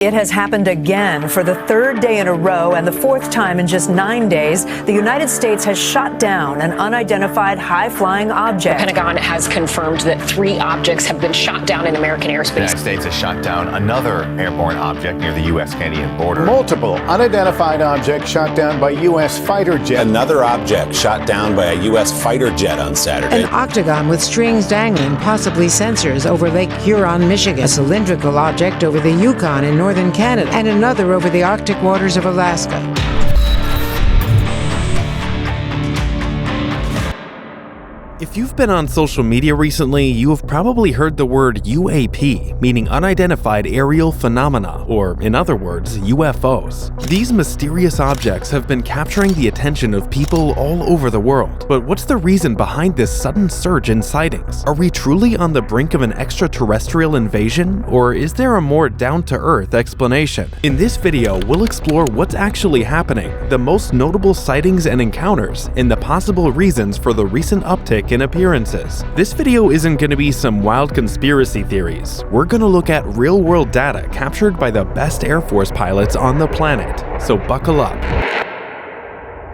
It has happened again for the third day in a row and the fourth time in just 9 days. The United States has shot down an unidentified high-flying object. The Pentagon has confirmed that 3 objects have been shot down in American airspace. The United States has shot down another airborne object near the U.S.-Canadian border. Multiple unidentified objects shot down by U.S. fighter jets. Another object shot down by a U.S. fighter jet on Saturday. An octagon with strings dangling, possibly sensors, over Lake Huron, Michigan. A cylindrical object over the Yukon in northern Canada, and another over the Arctic waters of Alaska. If you've been on social media recently, you have probably heard the word UAP, meaning Unidentified Aerial Phenomena, or in other words, UFOs. These mysterious objects have been capturing the attention of people all over the world. But what's the reason behind this sudden surge in sightings? Are we truly on the brink of an extraterrestrial invasion, or is there a more down-to-earth explanation? In this video, we'll explore what's actually happening, the most notable sightings and encounters, and the possible reasons for the recent uptick in appearances. This video isn't going to be some wild conspiracy theories. We're going to look at real-world data captured by the best Air Force pilots on the planet, so buckle up.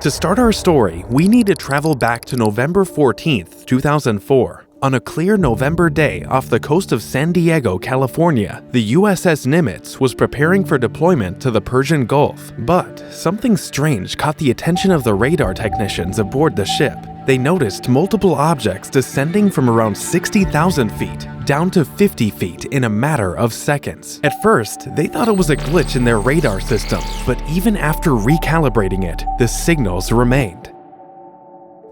To start our story, we need to travel back to November 14th, 2004. On a clear November day off the coast of San Diego, California, the USS Nimitz was preparing for deployment to the Persian Gulf. But something strange caught the attention of the radar technicians aboard the ship. They noticed multiple objects descending from around 60,000 feet down to 50 feet in a matter of seconds. At first, they thought it was a glitch in their radar system, but even after recalibrating it, the signals remained.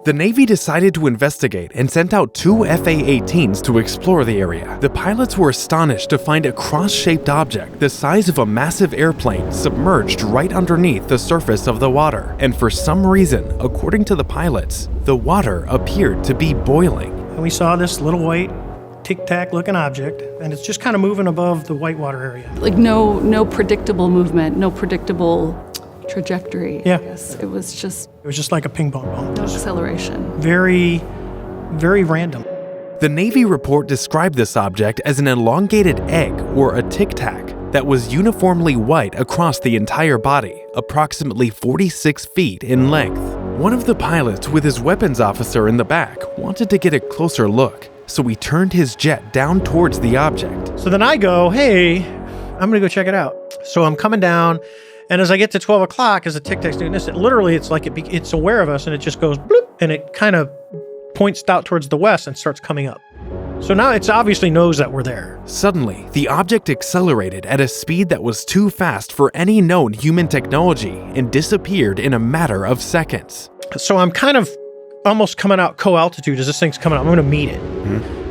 The Navy decided to investigate and sent out 2 FA-18s to explore the area. The pilots were astonished to find a cross-shaped object the size of a massive airplane submerged right underneath the surface of the water. And for some reason, according to the pilots, the water appeared to be boiling. And we saw this little white tic-tac looking object, and it's just kind of moving above the whitewater area. Like no predictable movement, no predictable trajectory. Yeah. I guess. It was just like a ping pong ball. No acceleration. Very, very random. The Navy report described this object as an elongated egg or a tic-tac that was uniformly white across the entire body, approximately 46 feet in length. One of the pilots with his weapons officer in the back wanted to get a closer look, so he turned his jet down towards the object. So then I go, hey, I'm gonna go check it out. So I'm coming down, and as I get to 12 o'clock, as the tic-tac's doing this, it's like it's aware of us, and it just goes bloop, and it kind of points out towards the west and starts coming up. So now it obviously knows that we're there. Suddenly, the object accelerated at a speed that was too fast for any known human technology and disappeared in a matter of seconds. So I'm kind of almost coming out co-altitude as this thing's coming out. I'm going to meet it.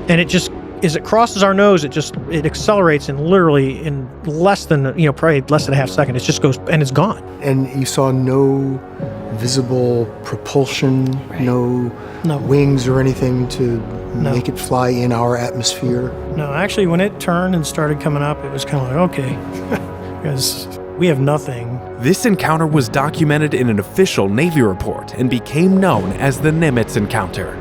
And it just, as it crosses our nose, it accelerates and literally in less than, probably less than a half second, it just goes and it's gone. And you saw no visible propulsion, no wings or anything to make it fly in our atmosphere? No, actually, when it turned and started coming up, it was kind of like, okay, because we have nothing. This encounter was documented in an official Navy report and became known as the Nimitz encounter.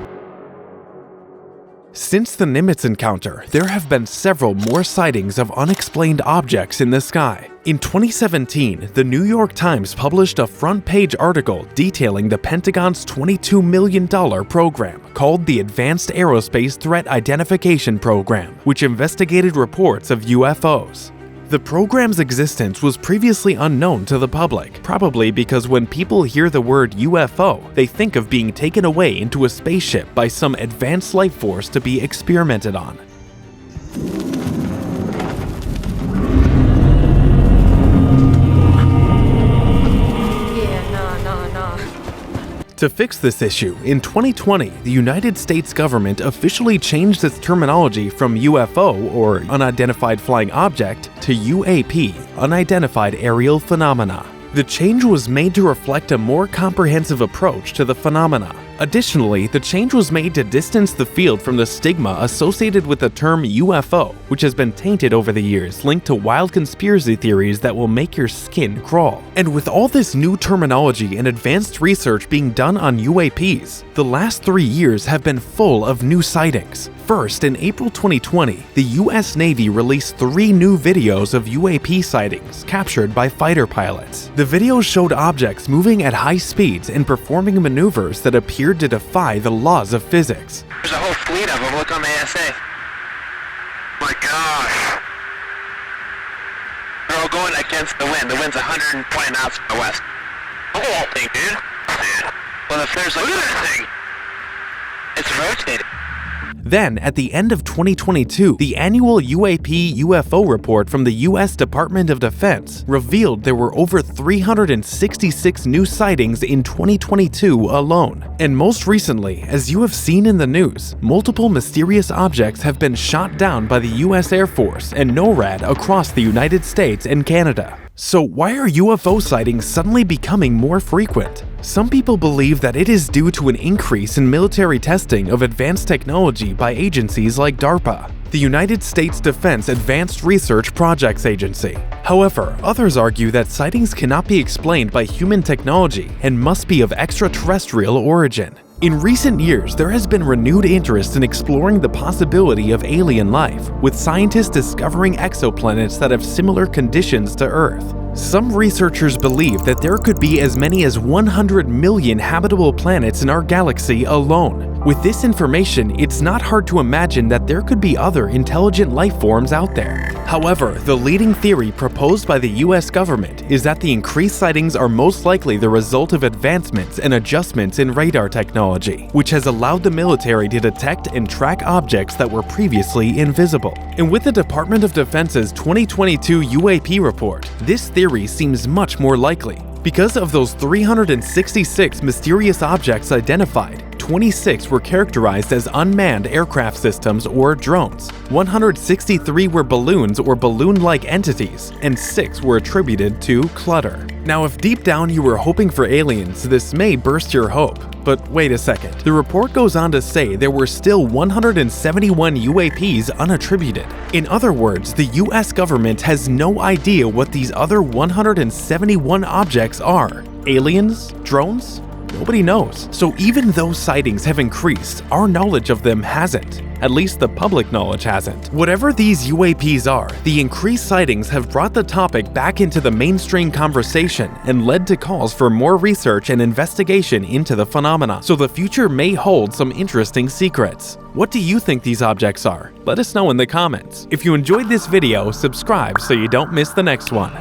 Since the Nimitz encounter, there have been several more sightings of unexplained objects in the sky. In 2017, the New York Times published a front-page article detailing the Pentagon's $22 million program called the Advanced Aerospace Threat Identification Program, which investigated reports of UFOs. The program's existence was previously unknown to the public, probably because when people hear the word UFO, they think of being taken away into a spaceship by some advanced life force to be experimented on. To fix this issue, in 2020, the United States government officially changed its terminology from UFO, or Unidentified Flying Object, to UAP, Unidentified Aerial Phenomena. The change was made to reflect a more comprehensive approach to the phenomena. Additionally, the change was made to distance the field from the stigma associated with the term UFO, which has been tainted over the years, linked to wild conspiracy theories that will make your skin crawl. And with all this new terminology and advanced research being done on UAPs, the last 3 years have been full of new sightings. First, in April 2020, the US Navy released 3 new videos of UAP sightings captured by fighter pilots. The videos showed objects moving at high speeds and performing maneuvers that appeared to defy the laws of physics. There's a whole fleet of them. Look on the ASA. My gosh. They're all going against the wind. The wind's 120 knots from the west. Look at that thing, dude. Well, if there's like... Look at that thing. It's rotating. Then, at the end of 2022, the annual UAP UFO report from the US Department of Defense revealed there were over 366 new sightings in 2022 alone. And most recently, as you have seen in the news, multiple mysterious objects have been shot down by the US Air Force and NORAD across the United States and Canada. So why are UFO sightings suddenly becoming more frequent? Some people believe that it is due to an increase in military testing of advanced technology by agencies like DARPA, the United States Defense Advanced Research Projects Agency. However, others argue that sightings cannot be explained by human technology and must be of extraterrestrial origin. In recent years, there has been renewed interest in exploring the possibility of alien life, with scientists discovering exoplanets that have similar conditions to Earth. Some researchers believe that there could be as many as 100 million habitable planets in our galaxy alone. With this information, it's not hard to imagine that there could be other intelligent life forms out there. However, the leading theory proposed by the US government is that the increased sightings are most likely the result of advancements and adjustments in radar technology, which has allowed the military to detect and track objects that were previously invisible. And with the Department of Defense's 2022 UAP report, this theory seems much more likely. Because of those 366 mysterious objects identified, 26 were characterized as unmanned aircraft systems or drones, 163 were balloons or balloon-like entities, and 6 were attributed to clutter. Now, if deep down you were hoping for aliens, this may burst your hope. But wait a second. The report goes on to say there were still 171 UAPs unattributed. In other words, the US government has no idea what these other 171 objects are. Aliens? Drones? Nobody knows. So even though sightings have increased, our knowledge of them hasn't. At least the public knowledge hasn't. Whatever these UAPs are, the increased sightings have brought the topic back into the mainstream conversation and led to calls for more research and investigation into the phenomena. So the future may hold some interesting secrets. What do you think these objects are? Let us know in the comments. If you enjoyed this video, subscribe so you don't miss the next one.